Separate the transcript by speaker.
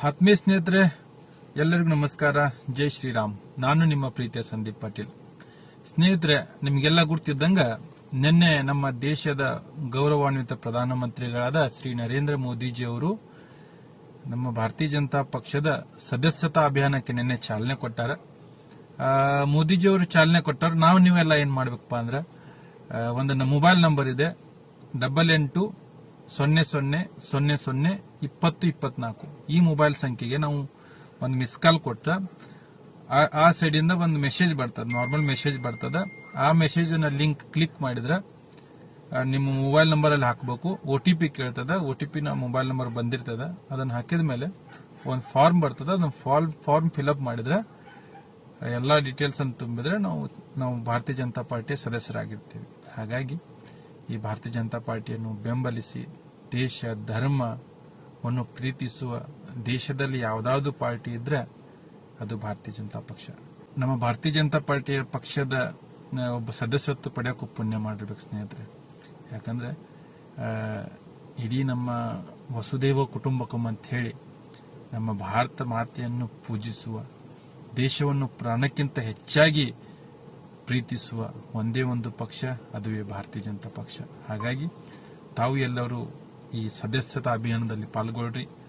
Speaker 1: ಆತ್ಮೀಯ ಸ್ನೇಹಿತರೆ, ಎಲ್ಲರಿಗೂ ನಮಸ್ಕಾರ. ಜೈ ಶ್ರೀರಾಮ್. ನಾನು ನಿಮ್ಮ ಪ್ರೀತಿಯ ಸಂದೀಪ್ ಪಾಟೀಲ್. ಸ್ನೇಹಿತರೆ, ನಿಮಗೆಲ್ಲ ಗುರ್ತಿದ್ದಂಗ ನಿನ್ನೆ ನಮ್ಮ ದೇಶದ ಗೌರವಾನ್ವಿತ ಪ್ರಧಾನಮಂತ್ರಿಗಳಾದ ಶ್ರೀ ನರೇಂದ್ರ ಮೋದಿಜಿ ಅವರು ನಮ್ಮ ಭಾರತೀಯ ಜನತಾ ಪಕ್ಷದ ಸದಸ್ಯತಾ ಅಭಿಯಾನಕ್ಕೆ ನಿನ್ನೆ ಚಾಲನೆ ಕೊಟ್ಟಾರ. ಮೋದಿಜಿ ಅವರು ಚಾಲನೆ ಕೊಟ್ಟಾರ. ನೀವೆಲ್ಲ ಏನ್ ಮಾಡ್ಬೇಕಪ್ಪ ಅಂದ್ರೆ, ಒಂದು ಮೊಬೈಲ್ ನಂಬರ್ ಇದೆ 8800002024. ಈ ಮೊಬೈಲ್ ಸಂಖ್ಯೆಗೆ ನಾವು ಒಂದು ಮಿಸ್ ಕಾಲ್ ಕೊಟ್ರೆ ಆ ಸೈಡ್ ಇಂದ ಒಂದು ಮೆಸೇಜ್ ಬರ್ತದೆ, ನಾರ್ಮಲ್ ಮೆಸೇಜ್ ಬರ್ತದ. ಆ ಮೆಸೇಜ್ ಲಿಂಕ್ ಕ್ಲಿಕ್ ಮಾಡಿದ್ರೆ ನಿಮ್ಮ ಮೊಬೈಲ್ ನಂಬರ್ ಅಲ್ಲಿ ಹಾಕಬೇಕು. OTP ಕೇಳ್ತದ. OTP ಮೊಬೈಲ್ ನಂಬರ್ ಬಂದಿರ್ತದ. ಅದನ್ನ ಹಾಕಿದ ಮೇಲೆ ಒಂದು ಫಾರ್ಮ್ ಬರ್ತದ. ಅದನ್ನ ಫಾರ್ಮ್ ಫಿಲ್ಅಪ್ ಮಾಡಿದ್ರೆ ಎಲ್ಲಾ ಡೀಟೇಲ್ಸ್ ಅನ್ನು ತುಂಬಿದ್ರೆ ನಾವು ಭಾರತೀಯ ಜನತಾ ಪಾರ್ಟಿಯ ಸದಸ್ಯರಾಗಿರ್ತೀವಿ. ಹಾಗಾಗಿ ಈ ಭಾರತೀಯ ಜನತಾ ಪಾರ್ಟಿಯನ್ನು ಬೆಂಬಲಿಸಿ ದೇಶ ಧರ್ಮವನ್ನು ಪ್ರೀತಿಸುವ, ದೇಶದಲ್ಲಿ ಯಾವುದಾದ್ರು ಪಾರ್ಟಿ ಇದ್ರೆ ಅದು ಭಾರತೀಯ ಜನತಾ ಪಕ್ಷ. ನಮ್ಮ ಭಾರತೀಯ ಜನತಾ ಪಾರ್ಟಿಯ ಪಕ್ಷದ ಒಬ್ಬ ಸದಸ್ಯತ್ವ ಪಡೆಯೋಕೆ ಪುಣ್ಯ ಮಾಡಿರ್ಬೇಕು ಸ್ನೇಹಿತರೆ. ಯಾಕಂದ್ರೆ ಇಡೀ ನಮ್ಮ ವಸುದೈವ ಕುಟುಂಬಕಂ ಅಂತ ಹೇಳಿ ನಮ್ಮ ಭಾರತ ಮಾತೆಯನ್ನು ಪೂಜಿಸುವ, ದೇಶವನ್ನು ಪ್ರಾಣಕ್ಕಿಂತ ಹೆಚ್ಚಾಗಿ ಪ್ರೀತಿಸುವ ಒಂದೇ ಒಂದು ಪಕ್ಷ, ಅದುವೇ ಭಾರತೀಯ ಜನತಾ ಪಕ್ಷ. ಹಾಗಾಗಿ ತಾವು ಎಲ್ಲರೂ ಈ ಸದಸ್ಯತಾ ಅಭಿಯಾನದಲ್ಲಿ ಪಾಲ್ಗೊಳ್ಳ್ರಿ.